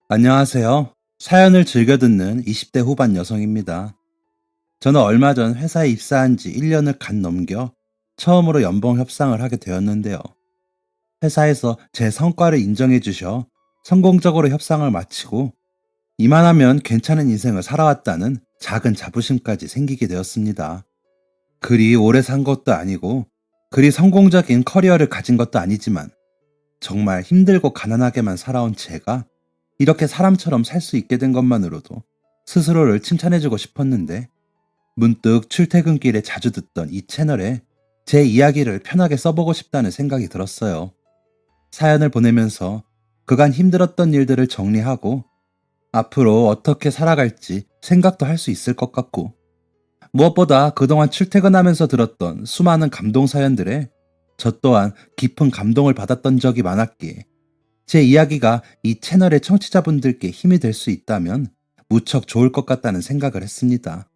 안녕하세요. 사연을 즐겨 듣는 20대 후반 여성입니다. 저는 얼마 전 회사에 입사한 지 1년을 간 넘겨 처음으로 연봉 협상을 하게 되었는데요. 회사에서 제 성과를 인정해 주셔 성공적으로 협상을 마치고 이만하면 괜찮은 인생을 살아왔다는 작은 자부심까지 생기게 되었습니다. 그리 오래 산 것도 아니고 그리 성공적인 커리어를 가진 것도 아니지만 정말 힘들고 가난하게만 살아온 제가 이렇게 사람처럼 살 수 있게 된 것만으로도 스스로를 칭찬해주고 싶었는데 문득 출퇴근길에 자주 듣던 이 채널에 제 이야기를 편하게 써보고 싶다는 생각이 들었어요. 사연을 보내면서 그간 힘들었던 일들을 정리하고 앞으로 어떻게 살아갈지 생각도 할 수 있을 것 같고 무엇보다 그동안 출퇴근하면서 들었던 수많은 감동 사연들에 저 또한 깊은 감동을 받았던 적이 많았기에 제 이야기가 이 채널의 청취자분들께 힘이 될 수 있다면 무척 좋을 것 같다는 생각을 했습니다.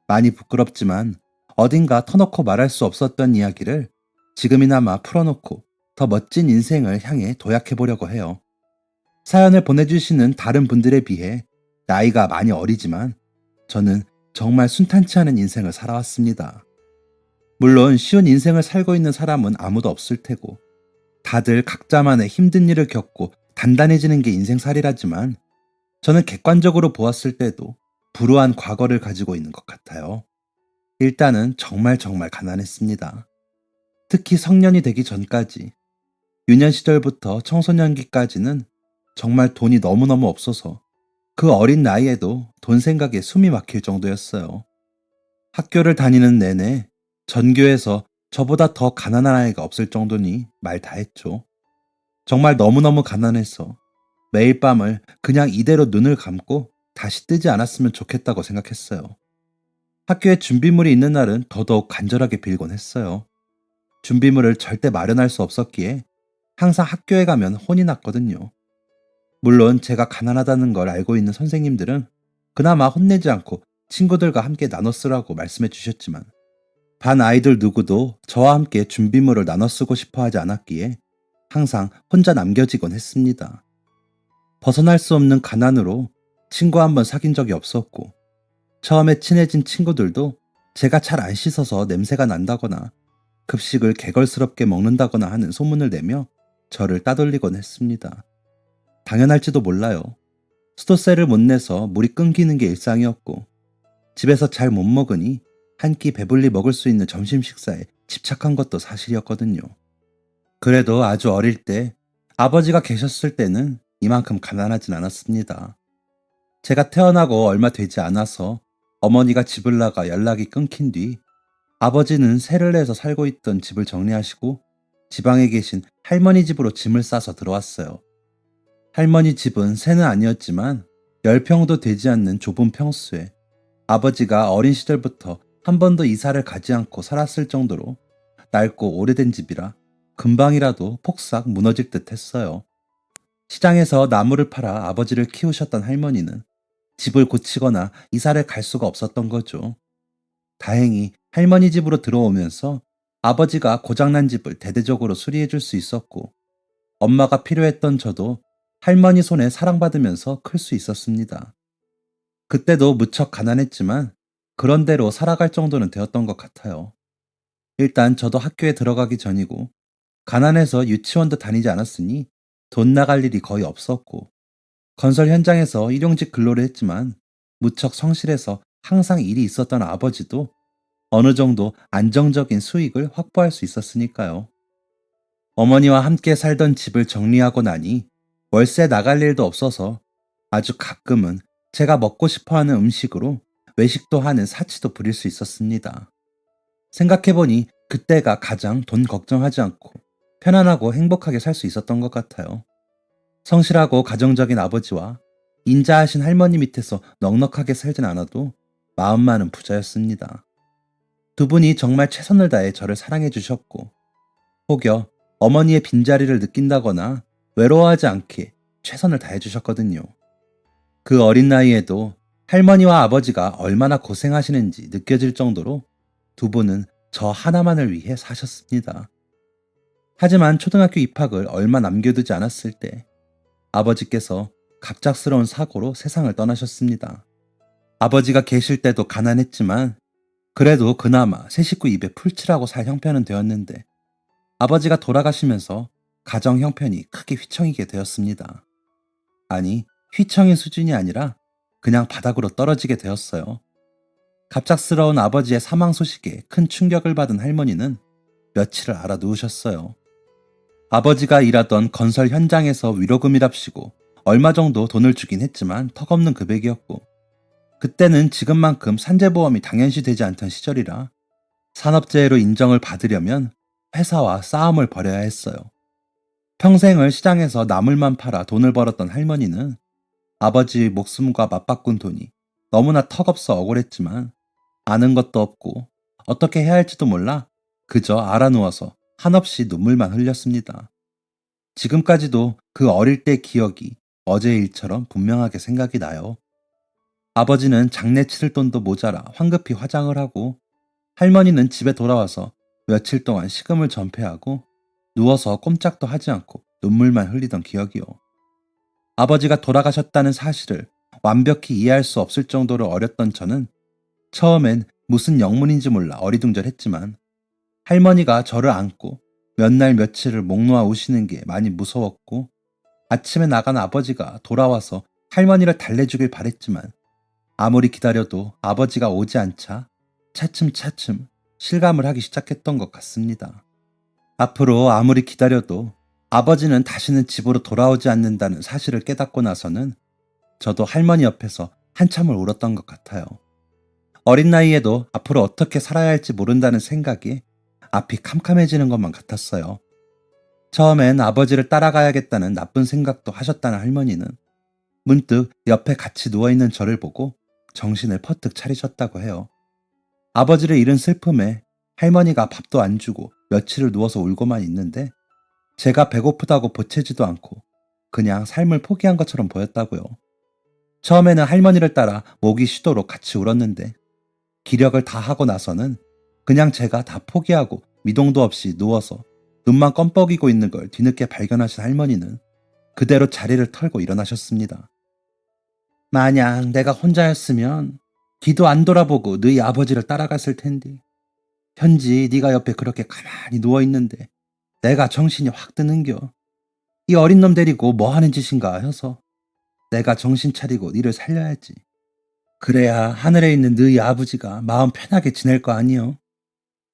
많이 부끄럽지만 어딘가 터놓고 말할 수 없었던 이야기를 지금이나마 풀어놓고 더 멋진 인생을 향해 도약해 보려고 해요. 사연을 보내주시는 다른 분들에 비해 나이가 많이 어리지만 저는 정말 순탄치 않은 인생을 살아왔습니다. 물론 쉬운 인생을 살고 있는 사람은 아무도 없을 테고 다들 각자만의 힘든 일을 겪고 단단해지는 게 인생살이라지만 저는 객관적으로 보았을 때도 불우한 과거를 가지고 있는 것 같아요. 일단은 정말 가난했습니다. 특히 성년이 되기 전까지 유년 시절부터 청소년기까지는 정말 돈이 너무너무 없어서 그 어린 나이에도 돈 생각에 숨이 막힐 정도였어요. 학교를 다니는 내내 전교에서 저보다 더 가난한 아이가 없을 정도니 말 다 했죠. 정말 너무너무 가난해서 매일 밤을 그냥 이대로 눈을 감고 다시 뜨지 않았으면 좋겠다고 생각했어요. 학교에 준비물이 있는 날은 더더욱 간절하게 빌곤 했어요. 준비물을 절대 마련할 수 없었기에 항상 학교에 가면 혼이 났거든요. 물론 제가 가난하다는 걸 알고 있는 선생님들은 그나마 혼내지 않고 친구들과 함께 나눠 쓰라고 말씀해 주셨지만 반 아이들 누구도 저와 함께 준비물을 나눠 쓰고 싶어 하지 않았기에 항상 혼자 남겨지곤 했습니다. 벗어날 수 없는 가난으로 친구 한 번 사귄 적이 없었고 처음에 친해진 친구들도 제가 잘 안 씻어서 냄새가 난다거나 급식을 개걸스럽게 먹는다거나 하는 소문을 내며 저를 따돌리곤 했습니다. 당연할지도 몰라요. 수도세를 못 내서 물이 끊기는 게 일상이었고 집에서 잘 못 먹으니 한 끼 배불리 먹을 수 있는 점심 식사에 집착한 것도 사실이었거든요. 그래도 아주 어릴 때 아버지가 계셨을 때는 이만큼 가난하진 않았습니다. 제가 태어나고 얼마 되지 않아서 어머니가 집을 나가 연락이 끊긴 뒤 아버지는 세를 내서 살고 있던 집을 정리하시고 지방에 계신 할머니 집으로 짐을 싸서 들어왔어요. 할머니 집은 새는 아니었지만 10평도 되지 않는 좁은 평수에 아버지가 어린 시절부터 한 번도 이사를 가지 않고 살았을 정도로 낡고 오래된 집이라 금방이라도 폭삭 무너질 듯 했어요. 시장에서 나무를 팔아 아버지를 키우셨던 할머니는 집을 고치거나 이사를 갈 수가 없었던 거죠. 다행히 할머니 집으로 들어오면서 아버지가 고장난 집을 대대적으로 수리해 줄 수 있었고 엄마가 필요했던 저도 할머니 손에 사랑받으면서 클 수 있었습니다. 그때도 무척 가난했지만 그런 대로 살아갈 정도는 되었던 것 같아요. 일단 저도 학교에 들어가기 전이고 가난해서 유치원도 다니지 않았으니 돈 나갈 일이 거의 없었고 건설 현장에서 일용직 근로를 했지만 무척 성실해서 항상 일이 있었던 아버지도 어느 정도 안정적인 수익을 확보할 수 있었으니까요. 어머니와 함께 살던 집을 정리하고 나니 월세 나갈 일도 없어서 아주 가끔은 제가 먹고 싶어 하는 음식으로 외식도 하는 사치도 부릴 수 있었습니다. 생각해보니 그때가 가장 돈 걱정하지 않고 편안하고 행복하게 살 수 있었던 것 같아요. 성실하고 가정적인 아버지와 인자하신 할머니 밑에서 넉넉하게 살진 않아도 마음만은 부자였습니다. 두 분이 정말 최선을 다해 저를 사랑해 주셨고 혹여 어머니의 빈자리를 느낀다거나 외로워하지 않게 최선을 다해 주셨거든요. 그 어린 나이에도 할머니와 아버지가 얼마나 고생하시는지 느껴질 정도로 두 분은 저 하나만을 위해 사셨습니다. 하지만 초등학교 입학을 얼마 남겨두지 않았을 때 아버지께서 갑작스러운 사고로 세상을 떠나셨습니다. 아버지가 계실 때도 가난했지만 그래도 그나마 세 식구 입에 풀칠하고 살 형편은 되었는데 아버지가 돌아가시면서 가정 형편이 크게 휘청이게 되었습니다. 아니, 휘청인 수준이 아니라 그냥 바닥으로 떨어지게 되었어요. 갑작스러운 아버지의 사망 소식에 큰 충격을 받은 할머니는 며칠을 알아 누우셨어요. 아버지가 일하던 건설 현장에서 위로금이랍시고 얼마 정도 돈을 주긴 했지만 턱없는 금액이었고 그때는 지금만큼 산재보험이 당연시 되지 않던 시절이라 산업재해로 인정을 받으려면 회사와 싸움을 벌여야 했어요. 평생을 시장에서 나물만 팔아 돈을 벌었던 할머니는 아버지의 목숨과 맞바꾼 돈이 너무나 턱없어 억울했지만 아는 것도 없고 어떻게 해야 할지도 몰라 그저 알아누워서 한없이 눈물만 흘렸습니다. 지금까지도 그 어릴 때 기억이 어제의 일처럼 분명하게 생각이 나요. 아버지는 장례 치를 돈도 모자라 황급히 화장을 하고 할머니는 집에 돌아와서 며칠 동안 식음을 전폐하고 누워서 꼼짝도 하지 않고 눈물만 흘리던 기억이요. 아버지가 돌아가셨다는 사실을 완벽히 이해할 수 없을 정도로 어렸던 저는 처음엔 무슨 영문인지 몰라 어리둥절했지만 할머니가 저를 안고 몇 날 며칠을 목 놓아 우시는 게 많이 무서웠고 아침에 나간 아버지가 돌아와서 할머니를 달래주길 바랬지만 아무리 기다려도 아버지가 오지 않자 차츰차츰 실감을 하기 시작했던 것 같습니다. 앞으로 아무리 기다려도 아버지는 다시는 집으로 돌아오지 않는다는 사실을 깨닫고 나서는 저도 할머니 옆에서 한참을 울었던 것 같아요. 어린 나이에도 앞으로 어떻게 살아야 할지 모른다는 생각이 앞이 캄캄해지는 것만 같았어요. 처음엔 아버지를 따라가야겠다는 나쁜 생각도 하셨다는 할머니는 문득 옆에 같이 누워있는 저를 보고 정신을 퍼뜩 차리셨다고 해요. 아버지를 잃은 슬픔에 할머니가 밥도 안 주고 며칠을 누워서 울고만 있는데 제가 배고프다고 보채지도 않고 그냥 삶을 포기한 것처럼 보였다고요. 처음에는 할머니를 따라 목이 쉬도록 같이 울었는데 기력을 다 하고 나서는 그냥 제가 다 포기하고 미동도 없이 누워서 눈만 껌뻑이고 있는 걸 뒤늦게 발견하신 할머니는 그대로 자리를 털고 일어나셨습니다. 만약 내가 혼자였으면 뒤도 안 돌아보고 너희 아버지를 따라갔을 텐데 현지 네가 옆에 그렇게 가만히 누워있는데 내가 정신이 확 드는겨. 이 어린 놈 데리고 뭐 하는 짓인가 해서 내가 정신 차리고 니를 살려야지. 그래야 하늘에 있는 너희 아버지가 마음 편하게 지낼 거 아니여.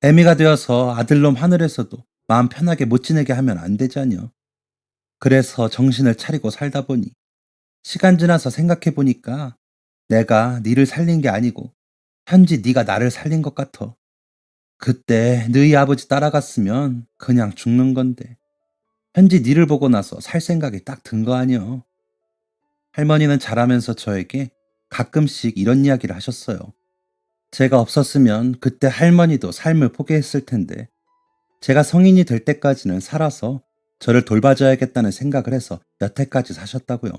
애미가 되어서 아들놈 하늘에서도 마음 편하게 못 지내게 하면 안 되잖여. 그래서 정신을 차리고 살다 보니 시간 지나서 생각해 보니까 내가 니를 살린 게 아니고 현지 니가 나를 살린 것 같아. 그때 너희 아버지 따라갔으면 그냥 죽는 건데 현지 니를 보고 나서 살 생각이 딱 든 거 아니여. 할머니는 자라면서 저에게 가끔씩 이런 이야기를 하셨어요. 제가 없었으면 그때 할머니도 삶을 포기했을 텐데 제가 성인이 될 때까지는 살아서 저를 돌봐줘야겠다는 생각을 해서 여태까지 사셨다고요.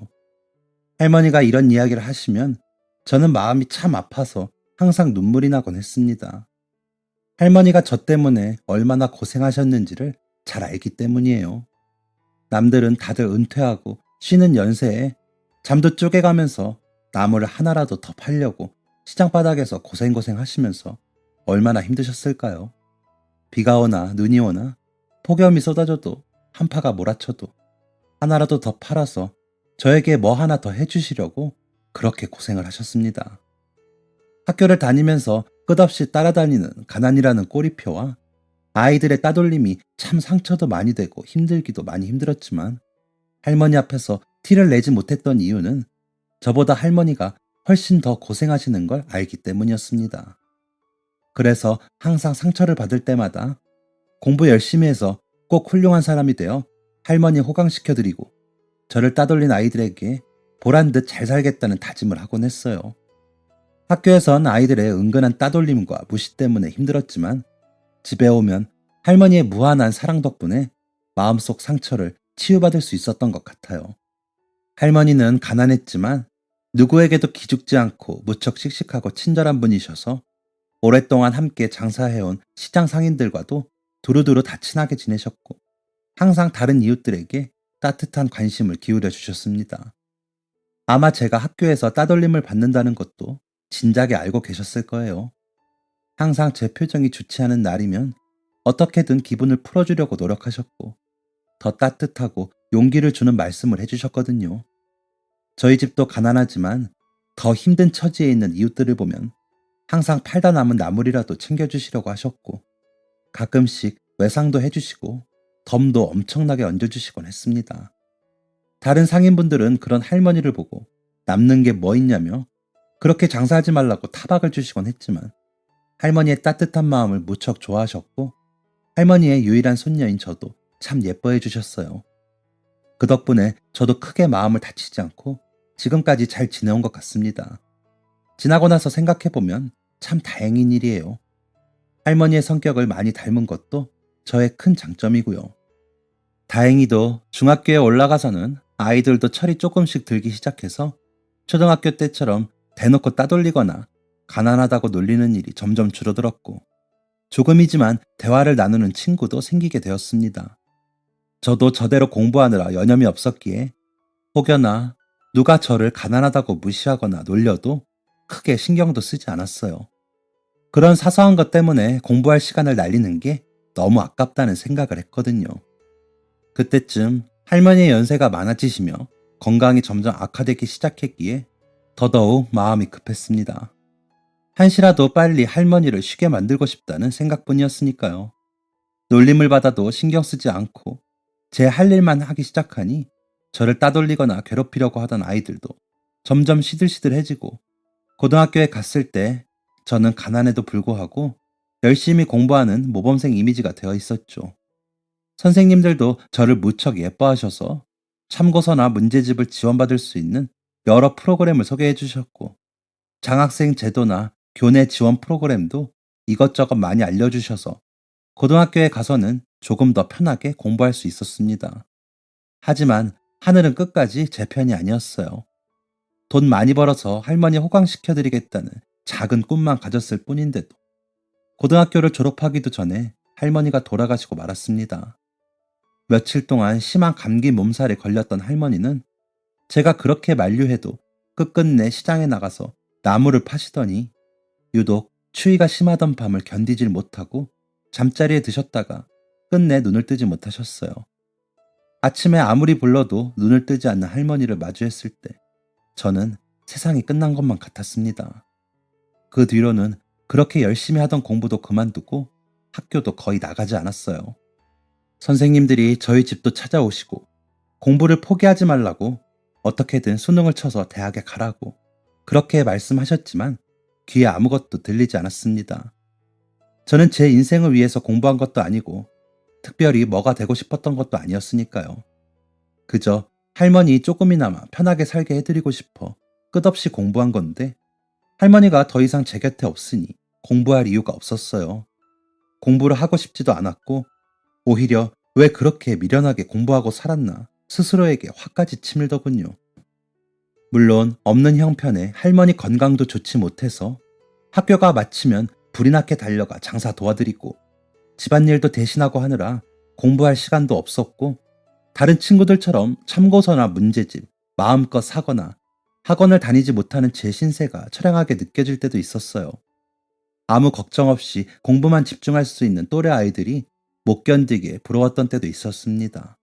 할머니가 이런 이야기를 하시면 저는 마음이 참 아파서 항상 눈물이 나곤 했습니다. 할머니가 저 때문에 얼마나 고생하셨는지를 잘 알기 때문이에요. 남들은 다들 은퇴하고 쉬는 연세에 잠도 쪼개가면서 나무를 하나라도 더 팔려고 시장바닥에서 고생고생 하시면서 얼마나 힘드셨을까요? 비가 오나 눈이 오나 폭염이 쏟아져도 한파가 몰아쳐도 하나라도 더 팔아서 저에게 뭐 하나 더 해주시려고 그렇게 고생을 하셨습니다. 학교를 다니면서 끝없이 따라다니는 가난이라는 꼬리표와 아이들의 따돌림이 참 상처도 많이 되고 힘들기도 많이 힘들었지만 할머니 앞에서 티를 내지 못했던 이유는 저보다 할머니가 훨씬 더 고생하시는 걸 알기 때문이었습니다. 그래서 항상 상처를 받을 때마다 공부 열심히 해서 꼭 훌륭한 사람이 되어 할머니 호강시켜드리고 저를 따돌린 아이들에게 보란 듯 잘 살겠다는 다짐을 하곤 했어요. 학교에선 아이들의 은근한 따돌림과 무시 때문에 힘들었지만 집에 오면 할머니의 무한한 사랑 덕분에 마음속 상처를 치유받을 수 있었던 것 같아요. 할머니는 가난했지만 누구에게도 기죽지 않고 무척 씩씩하고 친절한 분이셔서 오랫동안 함께 장사해온 시장 상인들과도 두루두루 다 친하게 지내셨고 항상 다른 이웃들에게 따뜻한 관심을 기울여 주셨습니다. 아마 제가 학교에서 따돌림을 받는다는 것도 진작에 알고 계셨을 거예요. 항상 제 표정이 좋지 않은 날이면 어떻게든 기분을 풀어주려고 노력하셨고, 더 따뜻하고 용기를 주는 말씀을 해주셨거든요. 저희 집도 가난하지만 더 힘든 처지에 있는 이웃들을 보면 항상 팔다 남은 나물이라도 챙겨주시려고 하셨고, 가끔씩 외상도 해주시고 덤도 엄청나게 얹어주시곤 했습니다. 다른 상인분들은 그런 할머니를 보고 남는 게 뭐 있냐며 그렇게 장사하지 말라고 타박을 주시곤 했지만, 할머니의 따뜻한 마음을 무척 좋아하셨고, 할머니의 유일한 손녀인 저도 참 예뻐해 주셨어요. 그 덕분에 저도 크게 마음을 다치지 않고 지금까지 잘 지내온 것 같습니다. 지나고 나서 생각해보면 참 다행인 일이에요. 할머니의 성격을 많이 닮은 것도 저의 큰 장점이고요. 다행히도 중학교에 올라가서는 아이들도 철이 조금씩 들기 시작해서 초등학교 때처럼 대놓고 따돌리거나 가난하다고 놀리는 일이 점점 줄어들었고, 조금이지만 대화를 나누는 친구도 생기게 되었습니다. 저도 저대로 공부하느라 여념이 없었기에 혹여나 누가 저를 가난하다고 무시하거나 놀려도 크게 신경도 쓰지 않았어요. 그런 사소한 것 때문에 공부할 시간을 날리는 게 너무 아깝다는 생각을 했거든요. 그때쯤 할머니의 연세가 많아지시며 건강이 점점 악화되기 시작했기에 더더욱 마음이 급했습니다. 한시라도 빨리 할머니를 쉬게 만들고 싶다는 생각뿐이었으니까요. 놀림을 받아도 신경 쓰지 않고 제 할 일만 하기 시작하니 저를 따돌리거나 괴롭히려고 하던 아이들도 점점 시들시들해지고, 고등학교에 갔을 때 저는 가난에도 불구하고 열심히 공부하는 모범생 이미지가 되어 있었죠. 선생님들도 저를 무척 예뻐하셔서 참고서나 문제집을 지원받을 수 있는 여러 프로그램을 소개해 주셨고, 장학생 제도나 교내 지원 프로그램도 이것저것 많이 알려주셔서 고등학교에 가서는 조금 더 편하게 공부할 수 있었습니다. 하지만 하늘은 끝까지 제 편이 아니었어요. 돈 많이 벌어서 할머니 호강시켜드리겠다는 작은 꿈만 가졌을 뿐인데도 고등학교를 졸업하기도 전에 할머니가 돌아가시고 말았습니다. 며칠 동안 심한 감기 몸살에 걸렸던 할머니는 제가 그렇게 만류해도 끝끝내 시장에 나가서 나무를 파시더니 유독 추위가 심하던 밤을 견디질 못하고 잠자리에 드셨다가 끝내 눈을 뜨지 못하셨어요. 아침에 아무리 불러도 눈을 뜨지 않는 할머니를 마주했을 때 저는 세상이 끝난 것만 같았습니다. 그 뒤로는 그렇게 열심히 하던 공부도 그만두고 학교도 거의 나가지 않았어요. 선생님들이 저희 집도 찾아오시고 공부를 포기하지 말라고, 어떻게든 수능을 쳐서 대학에 가라고 그렇게 말씀하셨지만 귀에 아무것도 들리지 않았습니다. 저는 제 인생을 위해서 공부한 것도 아니고 특별히 뭐가 되고 싶었던 것도 아니었으니까요. 그저 할머니 조금이나마 편하게 살게 해드리고 싶어 끝없이 공부한 건데, 할머니가 더 이상 제 곁에 없으니 공부할 이유가 없었어요. 공부를 하고 싶지도 않았고, 오히려 왜 그렇게 미련하게 공부하고 살았나 스스로에게 화까지 치밀더군요. 물론 없는 형편에 할머니 건강도 좋지 못해서 학교가 마치면 불이 나게 달려가 장사 도와드리고 집안일도 대신하고 하느라 공부할 시간도 없었고, 다른 친구들처럼 참고서나 문제집 마음껏 사거나 학원을 다니지 못하는 제 신세가 처량하게 느껴질 때도 있었어요. 아무 걱정 없이 공부만 집중할 수 있는 또래 아이들이 못 견디게 부러웠던 때도 있었습니다.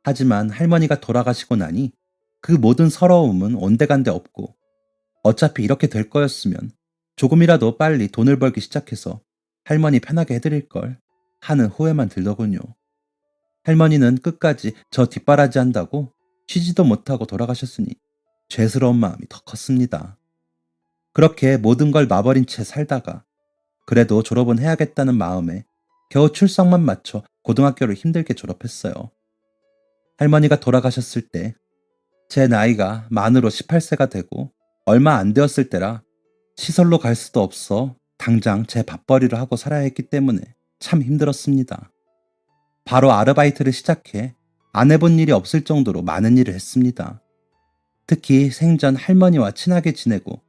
하지만 할머니가 돌아가시고 나니 그 모든 서러움은 온데간데 없고, 어차피 이렇게 될 거였으면 조금이라도 빨리 돈을 벌기 시작해서 할머니 편하게 해드릴 걸 하는 후회만 들더군요. 할머니는 끝까지 저 뒷바라지 한다고 쉬지도 못하고 돌아가셨으니 죄스러운 마음이 더 컸습니다. 그렇게 모든 걸 놔버린 채 살다가 그래도 졸업은 해야겠다는 마음에 겨우 출석만 맞춰 고등학교를 힘들게 졸업했어요. 할머니가 돌아가셨을 때 제 나이가 만으로 18세가 되고 얼마 안 되었을 때라 시설로 갈 수도 없어 당장 제 밥벌이를 하고 살아야 했기 때문에 참 힘들었습니다. 바로 아르바이트를 시작해 안 해본 일이 없을 정도로 많은 일을 했습니다. 특히 생전 할머니와 친하게 지내고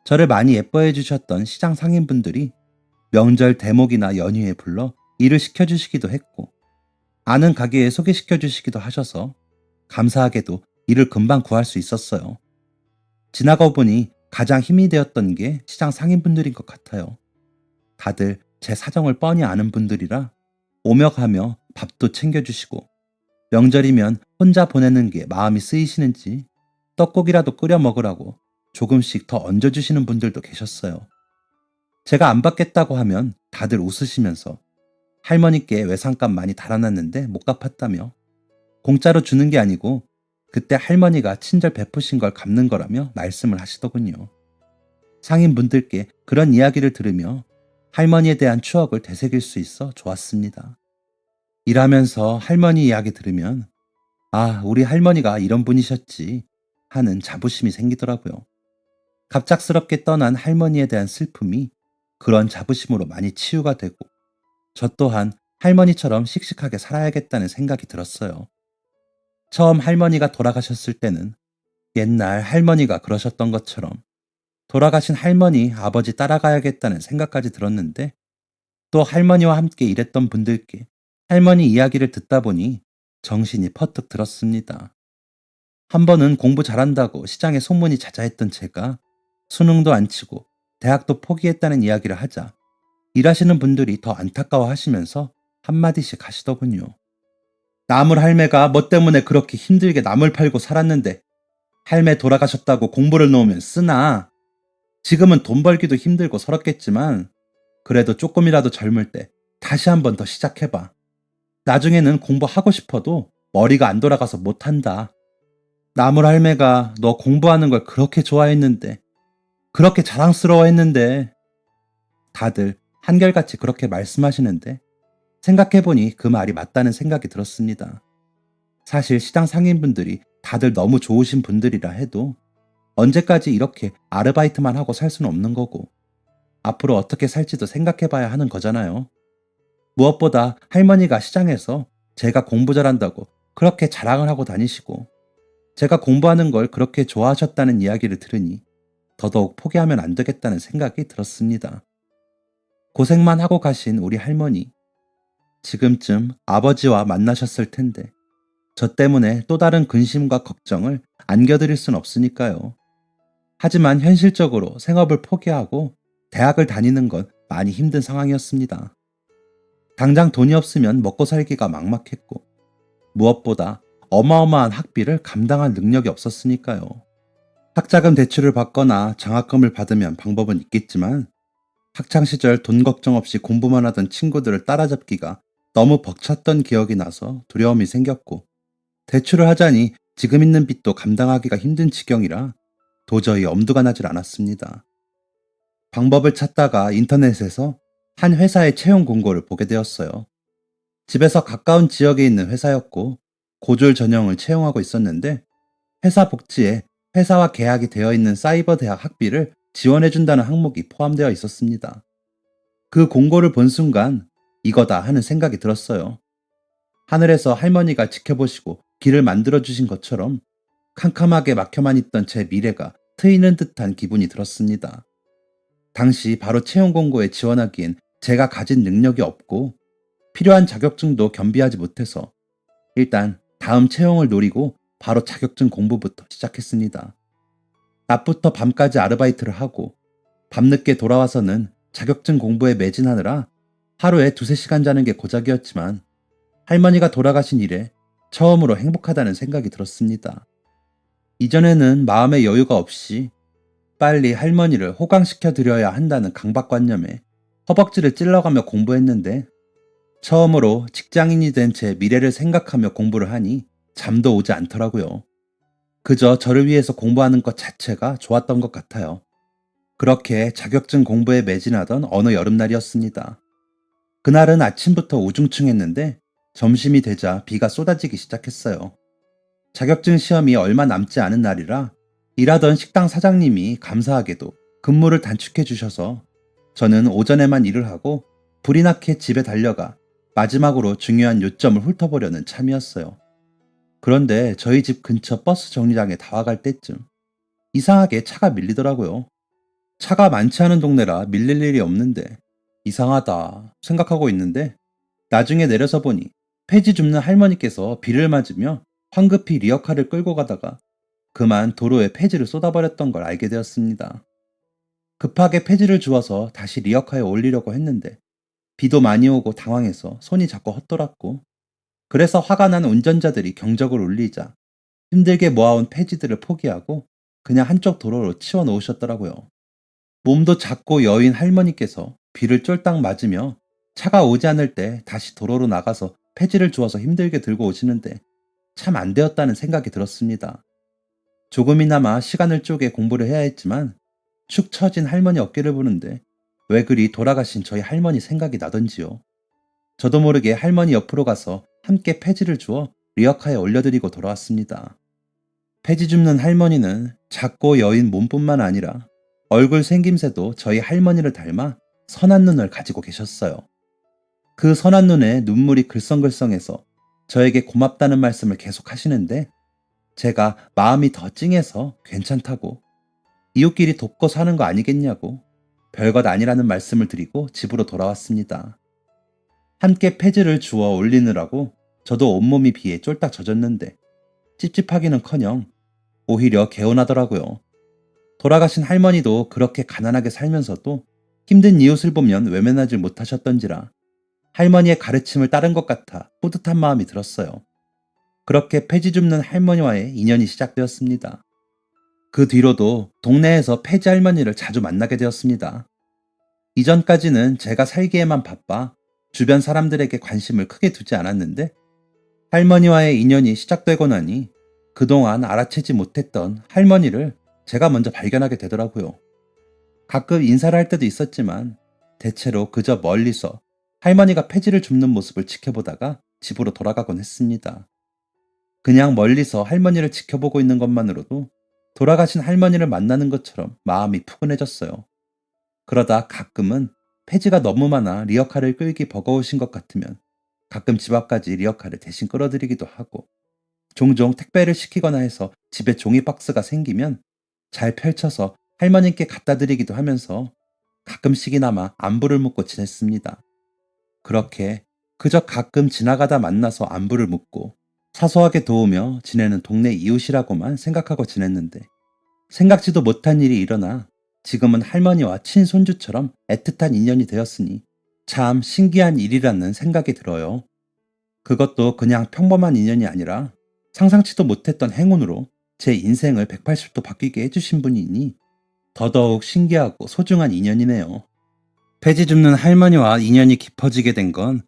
저를 많이 예뻐해 주셨던 시장 상인분들이 명절 대목이나 연휴에 불러 일을 시켜주시기도 했고, 아는 가게에 소개시켜 주시기도 하셔서 감사하게도 일을 금방 구할 수 있었어요. 지나가 보니 가장 힘이 되었던 게 시장 상인분들인 것 같아요. 다들 제 사정을 뻔히 아는 분들이라 오며 가며 밥도 챙겨주시고 명절이면 혼자 보내는 게 마음이 쓰이시는지 떡국이라도 끓여 먹으라고 조금씩 더 얹어주시는 분들도 계셨어요. 제가 안 받겠다고 하면 다들 웃으시면서 할머니께 외상값 많이 달아놨는데 못 갚았다며 공짜로 주는 게 아니고 그때 할머니가 친절 베푸신 걸 갚는 거라며 말씀을 하시더군요. 상인분들께 그런 이야기를 들으며 할머니에 대한 추억을 되새길 수 있어 좋았습니다. 일하면서 할머니 이야기 들으면 아, 우리 할머니가 이런 분이셨지 하는 자부심이 생기더라고요. 갑작스럽게 떠난 할머니에 대한 슬픔이 그런 자부심으로 많이 치유가 되고 저 또한 할머니처럼 씩씩하게 살아야겠다는 생각이 들었어요. 처음 할머니가 돌아가셨을 때는 옛날 할머니가 그러셨던 것처럼 돌아가신 할머니, 아버지 따라가야겠다는 생각까지 들었는데 또 할머니와 함께 일했던 분들께 할머니 이야기를 듣다 보니 정신이 퍼뜩 들었습니다. 한 번은 공부 잘한다고 시장에 소문이 자자했던 제가 수능도 안 치고 대학도 포기했다는 이야기를 하자 일하시는 분들이 더 안타까워 하시면서 한마디씩 하시더군요. 나물 할매가 뭐 때문에 그렇게 힘들게 나물 팔고 살았는데 할매 돌아가셨다고 공부를 놓으면 쓰나? 지금은 돈 벌기도 힘들고 서럽겠지만 그래도 조금이라도 젊을 때 다시 한 번 더 시작해봐. 나중에는 공부하고 싶어도 머리가 안 돌아가서 못한다. 나물 할매가 너 공부하는 걸 그렇게 좋아했는데 그렇게 자랑스러워했는데 다들 한결같이 그렇게 말씀하시는데 생각해보니 그 말이 맞다는 생각이 들었습니다. 사실 시장 상인분들이 다들 너무 좋으신 분들이라 해도 언제까지 이렇게 아르바이트만 하고 살 수는 없는 거고 앞으로 어떻게 살지도 생각해봐야 하는 거잖아요. 무엇보다 할머니가 시장에서 제가 공부 잘한다고 그렇게 자랑을 하고 다니시고 제가 공부하는 걸 그렇게 좋아하셨다는 이야기를 들으니 더더욱 포기하면 안 되겠다는 생각이 들었습니다. 고생만 하고 가신 우리 할머니, 지금쯤 아버지와 만나셨을 텐데 저 때문에 또 다른 근심과 걱정을 안겨드릴 순 없으니까요. 하지만 현실적으로 생업을 포기하고 대학을 다니는 건 많이 힘든 상황이었습니다. 당장 돈이 없으면 먹고 살기가 막막했고 무엇보다 어마어마한 학비를 감당할 능력이 없었으니까요. 학자금 대출을 받거나 장학금을 받으면 방법은 있겠지만 학창시절 돈 걱정 없이 공부만 하던 친구들을 따라잡기가 너무 벅찼던 기억이 나서 두려움이 생겼고 대출을 하자니 지금 있는 빚도 감당하기가 힘든 지경이라 도저히 엄두가 나질 않았습니다. 방법을 찾다가 인터넷에서 한 회사의 채용 공고를 보게 되었어요. 집에서 가까운 지역에 있는 회사였고 고졸 전형을 채용하고 있었는데 회사 복지에 회사와 계약이 되어 있는 사이버 대학 학비를 지원해준다는 항목이 포함되어 있었습니다. 그 공고를 본 순간 이거다 하는 생각이 들었어요. 하늘에서 할머니가 지켜보시고 길을 만들어주신 것처럼 캄캄하게 막혀만 있던 제 미래가 트이는 듯한 기분이 들었습니다. 당시 바로 채용 공고에 지원하기엔 제가 가진 능력이 없고 필요한 자격증도 겸비하지 못해서 일단 다음 채용을 노리고 바로 자격증 공부부터 시작했습니다. 낮부터 밤까지 아르바이트를 하고 밤늦게 돌아와서는 자격증 공부에 매진하느라 하루에 2~3시간 자는 게 고작이었지만 할머니가 돌아가신 이래 처음으로 행복하다는 생각이 들었습니다. 이전에는 마음의 여유가 없이 빨리 할머니를 호강시켜 드려야 한다는 강박관념에 허벅지를 찔러가며 공부했는데 처음으로 직장인이 된 제 미래를 생각하며 공부를 하니 잠도 오지 않더라고요. 그저 저를 위해서 공부하는 것 자체가 좋았던 것 같아요. 그렇게 자격증 공부에 매진하던 어느 여름날이었습니다. 그날은 아침부터 우중충했는데 점심이 되자 비가 쏟아지기 시작했어요. 자격증 시험이 얼마 남지 않은 날이라 일하던 식당 사장님이 감사하게도 근무를 단축해 주셔서 저는 오전에만 일을 하고 불이 나게 집에 달려가 마지막으로 중요한 요점을 훑어보려는 참이었어요. 그런데 저희 집 근처 버스 정류장에 다 와갈 때쯤 이상하게 차가 밀리더라고요. 차가 많지 않은 동네라 밀릴 일이 없는데 이상하다 생각하고 있는데 나중에 내려서 보니 폐지 줍는 할머니께서 비를 맞으며 황급히 리어카를 끌고 가다가 그만 도로에 폐지를 쏟아버렸던 걸 알게 되었습니다. 급하게 폐지를 주워서 다시 리어카에 올리려고 했는데 비도 많이 오고 당황해서 손이 자꾸 헛돌았고, 그래서 화가 난 운전자들이 경적을 울리자 힘들게 모아온 폐지들을 포기하고 그냥 한쪽 도로로 치워 놓으셨더라고요. 몸도 작고 여인 할머니께서 비를 쫄딱 맞으며 차가 오지 않을 때 다시 도로로 나가서 폐지를 주워서 힘들게 들고 오시는데 참 안 되었다는 생각이 들었습니다. 조금이나마 시간을 쪼개 공부를 해야 했지만 축 처진 할머니 어깨를 보는데 왜 그리 돌아가신 저희 할머니 생각이 나던지요. 저도 모르게 할머니 옆으로 가서 함께 폐지를 주워 리어카에 올려드리고 돌아왔습니다. 폐지 줍는 할머니는 작고 여인 몸뿐만 아니라 얼굴 생김새도 저희 할머니를 닮아 선한 눈을 가지고 계셨어요. 그 선한 눈에 눈물이 글썽글썽해서 저에게 고맙다는 말씀을 계속 하시는데 제가 마음이 더 찡해서 괜찮다고, 이웃끼리 돕고 사는 거 아니겠냐고 별것 아니라는 말씀을 드리고 집으로 돌아왔습니다. 함께 폐지를 주워 올리느라고 저도 온몸이 비에 쫄딱 젖었는데 찝찝하기는커녕 오히려 개운하더라고요. 돌아가신 할머니도 그렇게 가난하게 살면서도 힘든 이웃을 보면 외면하지 못하셨던지라 할머니의 가르침을 따른 것 같아 뿌듯한 마음이 들었어요. 그렇게 폐지 줍는 할머니와의 인연이 시작되었습니다. 그 뒤로도 동네에서 폐지 할머니를 자주 만나게 되었습니다. 이전까지는 제가 살기에만 바빠 주변 사람들에게 관심을 크게 두지 않았는데 할머니와의 인연이 시작되고 나니 그동안 알아채지 못했던 할머니를 제가 먼저 발견하게 되더라고요. 가끔 인사를 할 때도 있었지만 대체로 그저 멀리서 할머니가 폐지를 줍는 모습을 지켜보다가 집으로 돌아가곤 했습니다. 그냥 멀리서 할머니를 지켜보고 있는 것만으로도 돌아가신 할머니를 만나는 것처럼 마음이 푸근해졌어요. 그러다 가끔은 폐지가 너무 많아 리어카를 끌기 버거우신 것 같으면 가끔 집 앞까지 리어카를 대신 끌어드리기도 하고, 종종 택배를 시키거나 해서 집에 종이 박스가 생기면 잘 펼쳐서 할머님께 갖다 드리기도 하면서 가끔씩이나마 안부를 묻고 지냈습니다. 그렇게 그저 가끔 지나가다 만나서 안부를 묻고 사소하게 도우며 지내는 동네 이웃이라고만 생각하고 지냈는데 생각지도 못한 일이 일어나 지금은 할머니와 친손주처럼 애틋한 인연이 되었으니 참 신기한 일이라는 생각이 들어요. 그것도 그냥 평범한 인연이 아니라 상상치도 못했던 행운으로 제 인생을 180도 바뀌게 해주신 분이니 더더욱 신기하고 소중한 인연이네요. 폐지 줍는 할머니와 인연이 깊어지게 된 건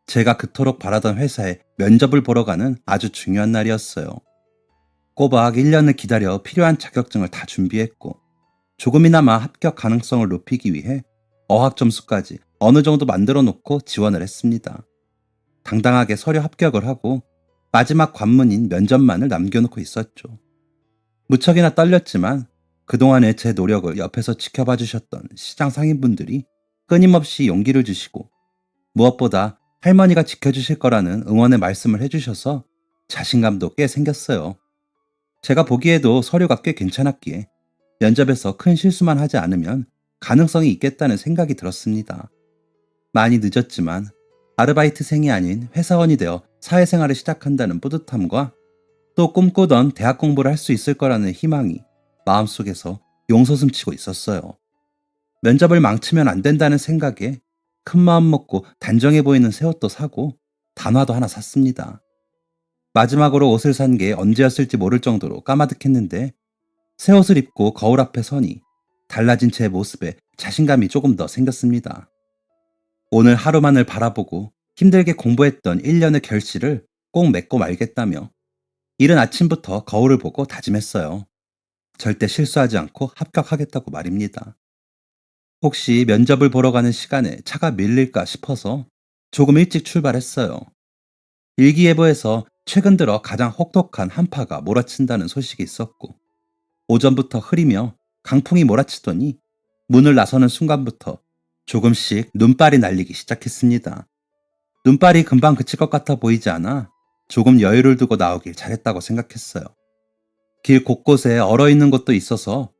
제가 그토록 바라던 회사에 면접을 보러 가는 아주 중요한 날이었어요. 꼬박 1년을 기다려 필요한 자격증을 다 준비했고 조금이나마 합격 가능성을 높이기 위해 어학 점수까지 어느 정도 만들어 놓고 지원을 했습니다. 당당하게 서류 합격을 하고 마지막 관문인 면접만을 남겨놓고 있었죠. 무척이나 떨렸지만 그동안의 제 노력을 옆에서 지켜봐 주셨던 시장 상인분들이 끊임없이 용기를 주시고 무엇보다 할머니가 지켜주실 거라는 응원의 말씀을 해주셔서 자신감도 꽤 생겼어요. 제가 보기에도 서류가 꽤 괜찮았기에 면접에서 큰 실수만 하지 않으면 가능성이 있겠다는 생각이 들었습니다. 많이 늦었지만 아르바이트생이 아닌 회사원이 되어 사회생활을 시작한다는 뿌듯함과 또 꿈꾸던 대학 공부를 할 수 있을 거라는 희망이 마음속에서 용솟음치고 있었어요. 면접을 망치면 안 된다는 생각에 큰 마음 먹고 단정해 보이는 새 옷도 사고 단화도 하나 샀습니다. 마지막으로 옷을 산 게 언제였을지 모를 정도로 까마득했는데 새 옷을 입고 거울 앞에 서니 달라진 제 모습에 자신감이 조금 더 생겼습니다. 오늘 하루만을 바라보고 힘들게 공부했던 1년의 결실을 꼭 맺고 말겠다며 이른 아침부터 거울을 보고 다짐했어요. 절대 실수하지 않고 합격하겠다고 말입니다. 혹시 면접을 보러 가는 시간에 차가 밀릴까 싶어서 조금 일찍 출발했어요. 일기예보에서 최근 들어 가장 혹독한 한파가 몰아친다는 소식이 있었고 오전부터 흐리며 강풍이 몰아치더니 문을 나서는 순간부터 조금씩 눈발이 날리기 시작했습니다. 눈발이 금방 그칠 것 같아 보이지 않아 조금 여유를 두고 나오길 잘했다고 생각했어요. 길 곳곳에 얼어있는 곳도 있어서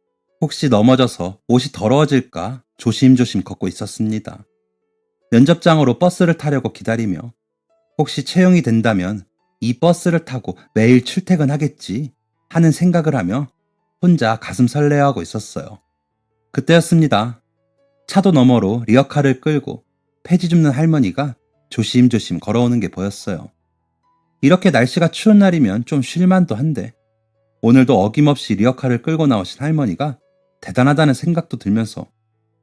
혹시 넘어져서 옷이 더러워질까 조심조심 걷고 있었습니다. 면접장으로 버스를 타려고 기다리며 혹시 채용이 된다면 이 버스를 타고 매일 출퇴근하겠지 하는 생각을 하며 혼자 가슴 설레어하고 있었어요. 그때였습니다. 차도 너머로 리어카를 끌고 폐지 줍는 할머니가 조심조심 걸어오는 게 보였어요. 이렇게 날씨가 추운 날이면 좀 쉴만도 한데 오늘도 어김없이 리어카를 끌고 나오신 할머니가 대단하다는 생각도 들면서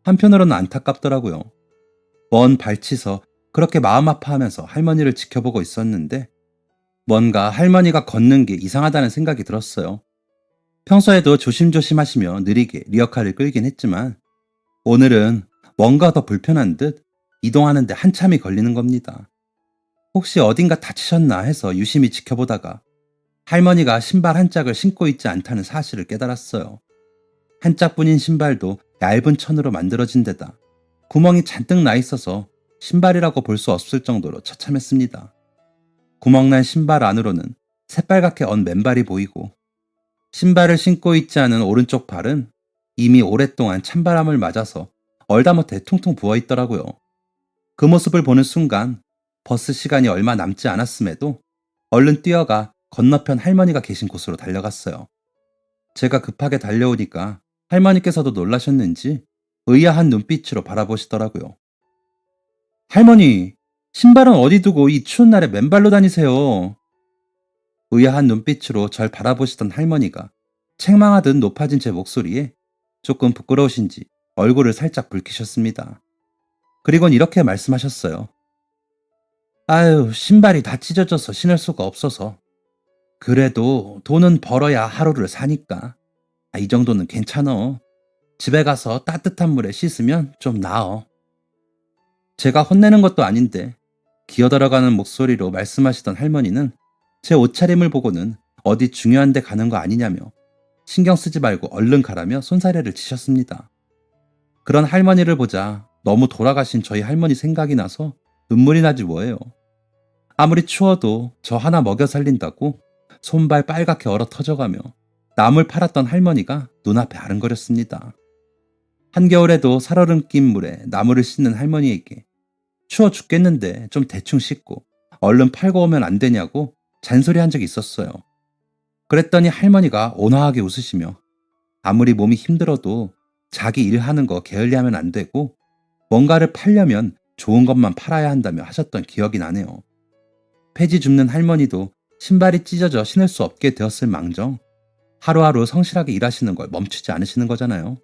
한편으로는 안타깝더라고요. 먼 발치서 그렇게 마음 아파하면서 할머니를 지켜보고 있었는데 뭔가 할머니가 걷는 게 이상하다는 생각이 들었어요. 평소에도 조심조심 하시며 느리게 리어카를 끌긴 했지만 오늘은 뭔가 더 불편한 듯 이동하는데 한참이 걸리는 겁니다. 혹시 어딘가 다치셨나 해서 유심히 지켜보다가 할머니가 신발 한 짝을 신고 있지 않다는 사실을 깨달았어요. 한 짝뿐인 신발도 얇은 천으로 만들어진 데다 구멍이 잔뜩 나 있어서 신발이라고 볼 수 없을 정도로 처참했습니다. 구멍난 신발 안으로는 새빨갛게 언 맨발이 보이고 신발을 신고 있지 않은 오른쪽 발은 이미 오랫동안 찬바람을 맞아서 얼다못해 퉁퉁 부어있더라고요. 그 모습을 보는 순간 버스 시간이 얼마 남지 않았음에도 얼른 뛰어가 건너편 할머니가 계신 곳으로 달려갔어요. 제가 급하게 달려오니까 할머니께서도 놀라셨는지 의아한 눈빛으로 바라보시더라고요. 할머니, 신발은 어디 두고 이 추운 날에 맨발로 다니세요? 의아한 눈빛으로 절 바라보시던 할머니가 책망하듯 높아진 제 목소리에 조금 부끄러우신지 얼굴을 살짝 붉히셨습니다. 그리곤 이렇게 말씀하셨어요. 아유, 신발이 다 찢어져서 신을 수가 없어서. 그래도 돈은 벌어야 하루를 사니까. 이 정도는 괜찮어. 집에 가서 따뜻한 물에 씻으면 좀 나어. 제가 혼내는 것도 아닌데 기어들어가는 목소리로 말씀하시던 할머니는 제 옷차림을 보고는 어디 중요한 데 가는 거 아니냐며 신경 쓰지 말고 얼른 가라며 손사래를 치셨습니다. 그런 할머니를 보자 너무 돌아가신 저희 할머니 생각이 나서 눈물이 나지 뭐예요. 아무리 추워도 저 하나 먹여 살린다고 손발 빨갛게 얼어 터져가며 나물 팔았던 할머니가 눈앞에 아른거렸습니다. 한겨울에도 살얼음 낀 물에 나물을 씻는 할머니에게 추워 죽겠는데 좀 대충 씻고 얼른 팔고 오면 안 되냐고 잔소리한 적이 있었어요. 그랬더니 할머니가 온화하게 웃으시며 아무리 몸이 힘들어도 자기 일하는 거 게을리하면 안 되고 뭔가를 팔려면 좋은 것만 팔아야 한다며 하셨던 기억이 나네요. 폐지 줍는 할머니도 신발이 찢어져 신을 수 없게 되었을 망정 하루하루 성실하게 일하시는 걸 멈추지 않으시는 거잖아요.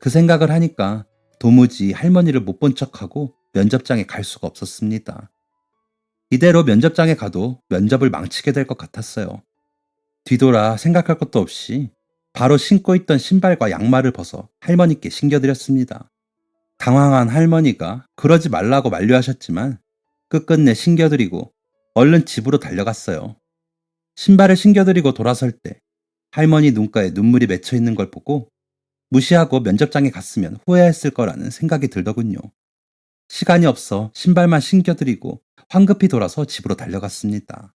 그 생각을 하니까 도무지 할머니를 못 본 척하고 면접장에 갈 수가 없었습니다. 이대로 면접장에 가도 면접을 망치게 될 것 같았어요. 뒤돌아 생각할 것도 없이 바로 신고 있던 신발과 양말을 벗어 할머니께 신겨드렸습니다. 당황한 할머니가 그러지 말라고 만류하셨지만 끝끝내 신겨드리고 얼른 집으로 달려갔어요. 신발을 신겨드리고 돌아설 때 할머니 눈가에 눈물이 맺혀 있는 걸 보고 무시하고 면접장에 갔으면 후회했을 거라는 생각이 들더군요. 시간이 없어 신발만 신겨드리고 황급히 돌아서 집으로 달려갔습니다.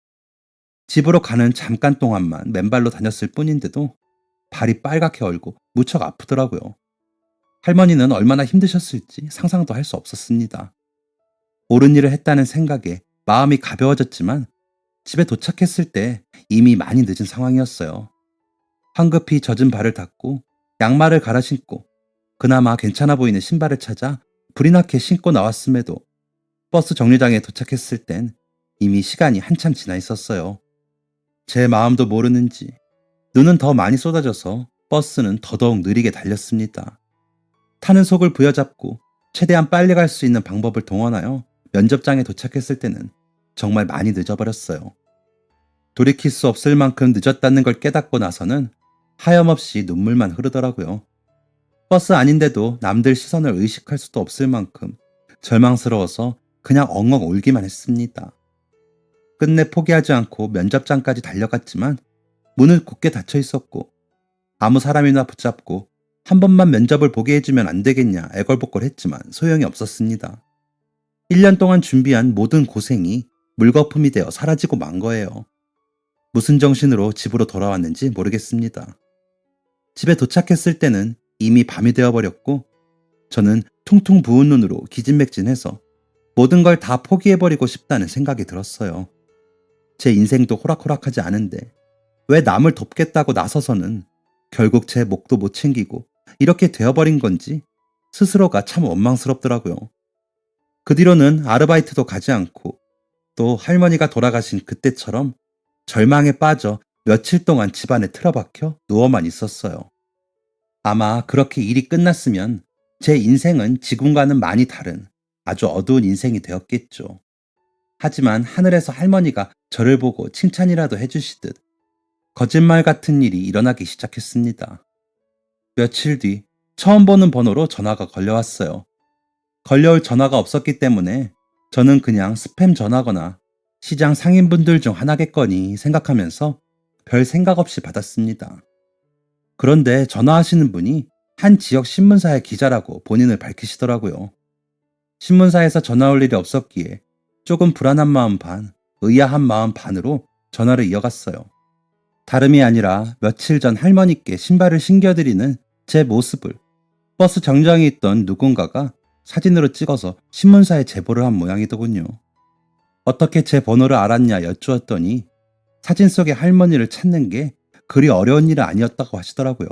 집으로 가는 잠깐 동안만 맨발로 다녔을 뿐인데도 발이 빨갛게 얼고 무척 아프더라고요. 할머니는 얼마나 힘드셨을지 상상도 할 수 없었습니다. 옳은 일을 했다는 생각에 마음이 가벼워졌지만 집에 도착했을 때 이미 많이 늦은 상황이었어요. 황급히 젖은 발을 닦고 양말을 갈아 신고 그나마 괜찮아 보이는 신발을 찾아 불이 나게 신고 나왔음에도 버스 정류장에 도착했을 땐 이미 시간이 한참 지나 있었어요. 제 마음도 모르는지 눈은 더 많이 쏟아져서 버스는 더더욱 느리게 달렸습니다. 타는 속을 부여잡고 최대한 빨리 갈 수 있는 방법을 동원하여 면접장에 도착했을 때는 정말 많이 늦어버렸어요. 돌이킬 수 없을 만큼 늦었다는 걸 깨닫고 나서는 하염없이 눈물만 흐르더라고요. 버스 아닌데도 남들 시선을 의식할 수도 없을 만큼 절망스러워서 그냥 엉엉 울기만 했습니다. 끝내 포기하지 않고 면접장까지 달려갔지만 문은 굳게 닫혀 있었고 아무 사람이나 붙잡고 한 번만 면접을 보게 해주면 안 되겠냐 애걸복걸했지만 소용이 없었습니다. 1년 동안 준비한 모든 고생이 물거품이 되어 사라지고 만 거예요. 무슨 정신으로 집으로 돌아왔는지 모르겠습니다. 집에 도착했을 때는 이미 밤이 되어버렸고 저는 퉁퉁 부은 눈으로 기진맥진해서 모든 걸 다 포기해버리고 싶다는 생각이 들었어요. 제 인생도 호락호락하지 않은데 왜 남을 돕겠다고 나서서는 결국 제 목도 못 챙기고 이렇게 되어버린 건지 스스로가 참 원망스럽더라고요. 그 뒤로는 아르바이트도 가지 않고 또 할머니가 돌아가신 그때처럼 절망에 빠져 며칠 동안 집안에 틀어박혀 누워만 있었어요. 아마 그렇게 일이 끝났으면 제 인생은 지금과는 많이 다른 아주 어두운 인생이 되었겠죠. 하지만 하늘에서 할머니가 저를 보고 칭찬이라도 해주시듯 거짓말 같은 일이 일어나기 시작했습니다. 며칠 뒤 처음 보는 번호로 전화가 걸려왔어요. 걸려올 전화가 없었기 때문에 저는 그냥 스팸 전화거나 시장 상인분들 중 하나겠거니 생각하면서 별 생각 없이 받았습니다. 그런데 전화하시는 분이 한 지역 신문사의 기자라고 본인을 밝히시더라고요. 신문사에서 전화 올 일이 없었기에 조금 불안한 마음 반, 의아한 마음 반으로 전화를 이어갔어요. 다름이 아니라 며칠 전 할머니께 신발을 신겨드리는 제 모습을 버스 정류장에 있던 누군가가 사진으로 찍어서 신문사에 제보를 한 모양이더군요. 어떻게 제 번호를 알았냐 여쭈었더니 사진 속의 할머니를 찾는 게 그리 어려운 일은 아니었다고 하시더라고요.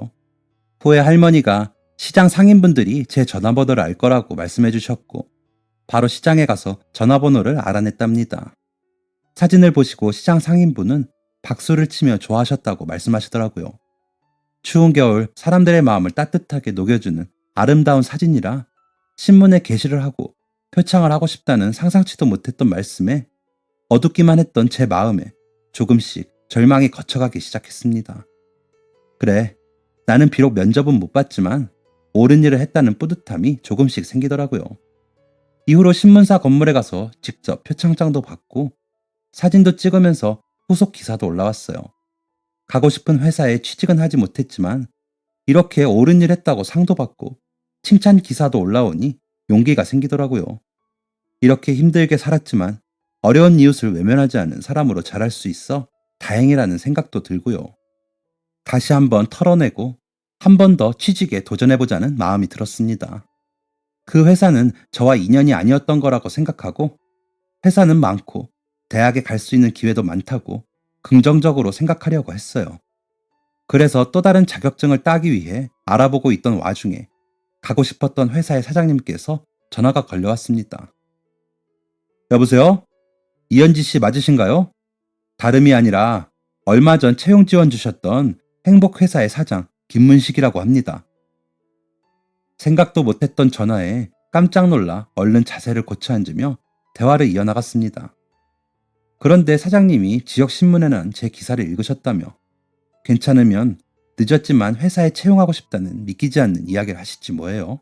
후에 할머니가 시장 상인분들이 제 전화번호를 알 거라고 말씀해 주셨고 바로 시장에 가서 전화번호를 알아냈답니다. 사진을 보시고 시장 상인분은 박수를 치며 좋아하셨다고 말씀하시더라고요. 추운 겨울 사람들의 마음을 따뜻하게 녹여주는 아름다운 사진이라 신문에 게시를 하고 표창을 하고 싶다는 상상치도 못했던 말씀에 어둡기만 했던 제 마음에 조금씩 절망이 거쳐가기 시작했습니다. 그래, 나는 비록 면접은 못 봤지만 옳은 일을 했다는 뿌듯함이 조금씩 생기더라고요. 이후로 신문사 건물에 가서 직접 표창장도 받고 사진도 찍으면서 후속 기사도 올라왔어요. 가고 싶은 회사에 취직은 하지 못했지만 이렇게 옳은 일 했다고 상도 받고 칭찬 기사도 올라오니 용기가 생기더라고요. 이렇게 힘들게 살았지만 어려운 이웃을 외면하지 않은 사람으로 자랄 수 있어 다행이라는 생각도 들고요. 다시 한번 털어내고 한 번 더 취직에 도전해보자는 마음이 들었습니다. 그 회사는 저와 인연이 아니었던 거라고 생각하고 회사는 많고 대학에 갈 수 있는 기회도 많다고 긍정적으로 생각하려고 했어요. 그래서 또 다른 자격증을 따기 위해 알아보고 있던 와중에 가고 싶었던 회사의 사장님께서 전화가 걸려왔습니다. 여보세요? 이현지 씨 맞으신가요? 다름이 아니라 얼마 전 채용 지원 주셨던 행복회사의 사장 김문식이라고 합니다. 생각도 못했던 전화에 깜짝 놀라 얼른 자세를 고쳐 앉으며 대화를 이어나갔습니다. 그런데 사장님이 지역 신문에 난 제 기사를 읽으셨다며 괜찮으면 늦었지만 회사에 채용하고 싶다는 믿기지 않는 이야기를 하실지 뭐예요.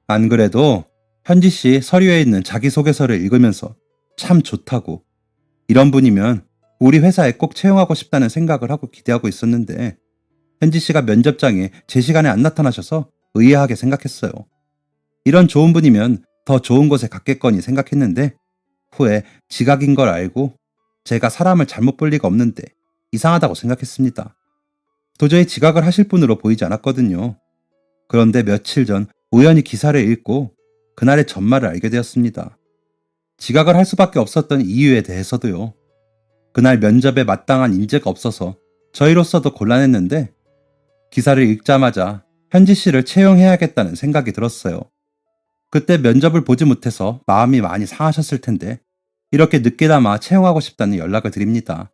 안 그래도 현지 씨 서류에 있는 자기소개서를 읽으면서 참 좋다고 이런 분이면 우리 회사에 꼭 채용하고 싶다는 생각을 하고 기대하고 있었는데 현지 씨가 면접장에 제 시간에 안 나타나셔서 의아하게 생각했어요. 이런 좋은 분이면 더 좋은 곳에 갔겠거니 생각했는데 후에 지각인 걸 알고 제가 사람을 잘못 볼 리가 없는데 이상하다고 생각했습니다. 도저히 지각을 하실 분으로 보이지 않았거든요. 그런데 며칠 전 우연히 기사를 읽고 그날의 전말을 알게 되었습니다. 지각을 할 수밖에 없었던 이유에 대해서도요. 그날 면접에 마땅한 인재가 없어서 저희로서도 곤란했는데 기사를 읽자마자 현지 씨를 채용해야겠다는 생각이 들었어요. 그때 면접을 보지 못해서 마음이 많이 상하셨을 텐데 이렇게 늦게나마 채용하고 싶다는 연락을 드립니다.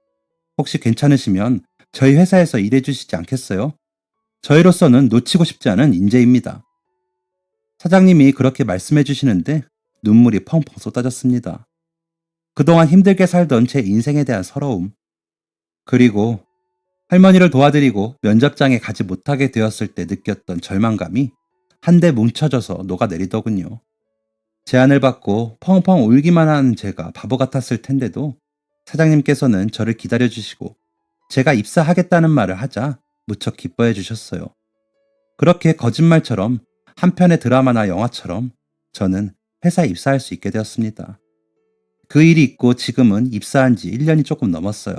혹시 괜찮으시면 저희 회사에서 일해 주시지 않겠어요? 저희로서는 놓치고 싶지 않은 인재입니다. 사장님이 그렇게 말씀해 주시는데 눈물이 펑펑 쏟아졌습니다. 그동안 힘들게 살던 제 인생에 대한 서러움, 그리고 할머니를 도와드리고 면접장에 가지 못하게 되었을 때 느꼈던 절망감이 한데 뭉쳐져서 녹아내리더군요. 제안을 받고 펑펑 울기만 하는 제가 바보 같았을 텐데도 사장님께서는 저를 기다려주시고 제가 입사하겠다는 말을 하자 무척 기뻐해 주셨어요. 그렇게 거짓말처럼 한 편의 드라마나 영화처럼 저는 회사에 입사할 수 있게 되었습니다. 그 일이 있고 지금은 입사한 지 1년이 조금 넘었어요.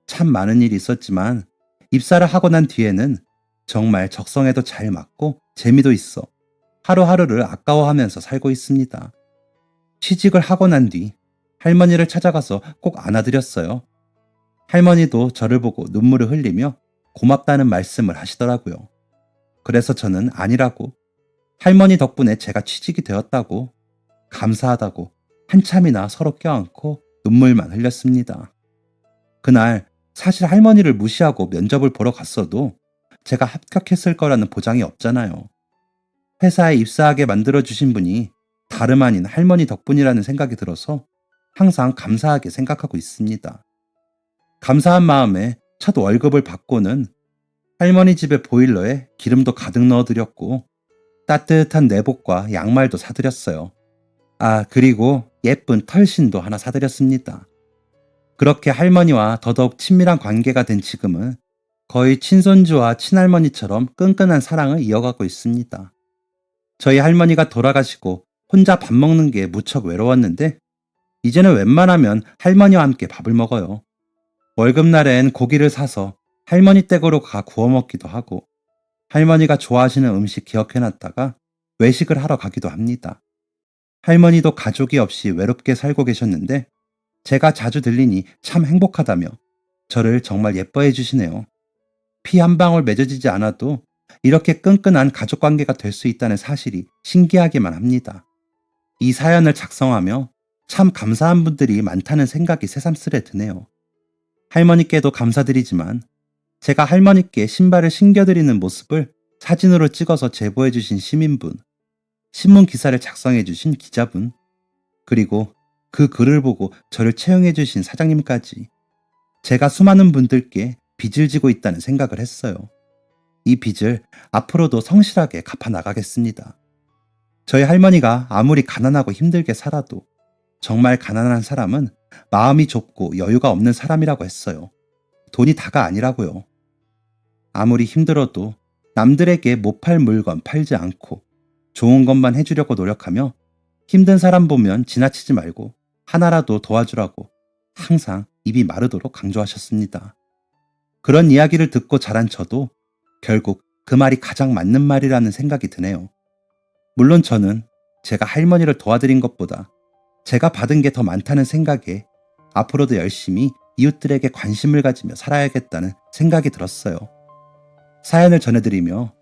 참 많은 일이 있었지만 입사를 하고 난 뒤에는 정말 적성에도 잘 맞고 재미도 있어 하루하루를 아까워하면서 살고 있습니다. 취직을 하고 난 뒤 할머니를 찾아가서 꼭 안아드렸어요. 할머니도 저를 보고 눈물을 흘리며 고맙다는 말씀을 하시더라고요. 그래서 저는 아니라고, 할머니 덕분에 제가 취직이 되었다고, 감사하다고 한참이나 서로 껴안고 눈물만 흘렸습니다. 그날 사실 할머니를 무시하고 면접을 보러 갔어도 제가 합격했을 거라는 보장이 없잖아요. 회사에 입사하게 만들어주신 분이 다름 아닌 할머니 덕분이라는 생각이 들어서 항상 감사하게 생각하고 있습니다. 감사한 마음에 첫 월급을 받고는 할머니 집의 보일러에 기름도 가득 넣어드렸고 따뜻한 내복과 양말도 사드렸어요. 아, 그리고 예쁜 털신도 하나 사드렸습니다. 그렇게 할머니와 더더욱 친밀한 관계가 된 지금은 거의 친손주와 친할머니처럼 끈끈한 사랑을 이어가고 있습니다. 저희 할머니가 돌아가시고 혼자 밥 먹는 게 무척 외로웠는데 이제는 웬만하면 할머니와 함께 밥을 먹어요. 월급날엔 고기를 사서 할머니 댁으로 가 구워 먹기도 하고 할머니가 좋아하시는 음식 기억해놨다가 외식을 하러 가기도 합니다. 할머니도 가족이 없이 외롭게 살고 계셨는데 제가 자주 들리니 참 행복하다며 저를 정말 예뻐해 주시네요. 피 한 방울 맺어지지 않아도 이렇게 끈끈한 가족 관계가 될 수 있다는 사실이 신기하기만 합니다. 이 사연을 작성하며 참 감사한 분들이 많다는 생각이 새삼스레 드네요. 할머니께도 감사드리지만 제가 할머니께 신발을 신겨드리는 모습을 사진으로 찍어서 제보해 주신 시민분, 신문 기사를 작성해 주신 기자분, 그리고 그 글을 보고 저를 채용해 주신 사장님까지 제가 수많은 분들께 빚을 지고 있다는 생각을 했어요. 이 빚을 앞으로도 성실하게 갚아 나가겠습니다. 저희 할머니가 아무리 가난하고 힘들게 살아도 정말 가난한 사람은 마음이 좁고 여유가 없는 사람이라고 했어요. 돈이 다가 아니라고요. 아무리 힘들어도 남들에게 못 팔 물건 팔지 않고 좋은 것만 해주려고 노력하며 힘든 사람 보면 지나치지 말고 하나라도 도와주라고 항상 입이 마르도록 강조하셨습니다. 그런 이야기를 듣고 자란 저도 결국 그 말이 가장 맞는 말이라는 생각이 드네요. 물론 저는 제가 할머니를 도와드린 것보다 제가 받은 게 더 많다는 생각에 앞으로도 열심히 이웃들에게 관심을 가지며 살아야겠다는 생각이 들었어요. 사연을 전해드리며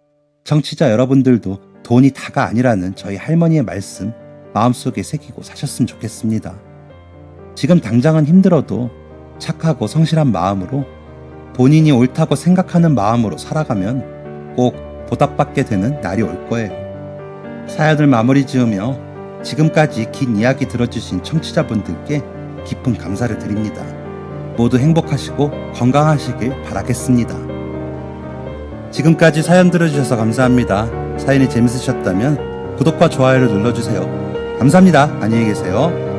청취자 여러분들도 돈이 다가 아니라는 저희 할머니의 말씀 마음속에 새기고 사셨으면 좋겠습니다. 지금 당장은 힘들어도 착하고 성실한 마음으로 본인이 옳다고 생각하는 마음으로 살아가면 꼭 보답받게 되는 날이 올 거예요. 사연을 마무리 지으며 지금까지 긴 이야기 들어주신 청취자분들께 깊은 감사를 드립니다. 모두 행복하시고 건강하시길 바라겠습니다. 지금까지 사연 들어주셔서 감사합니다. 사연이 재밌으셨다면 구독과 좋아요를 눌러주세요. 감사합니다. 안녕히 계세요.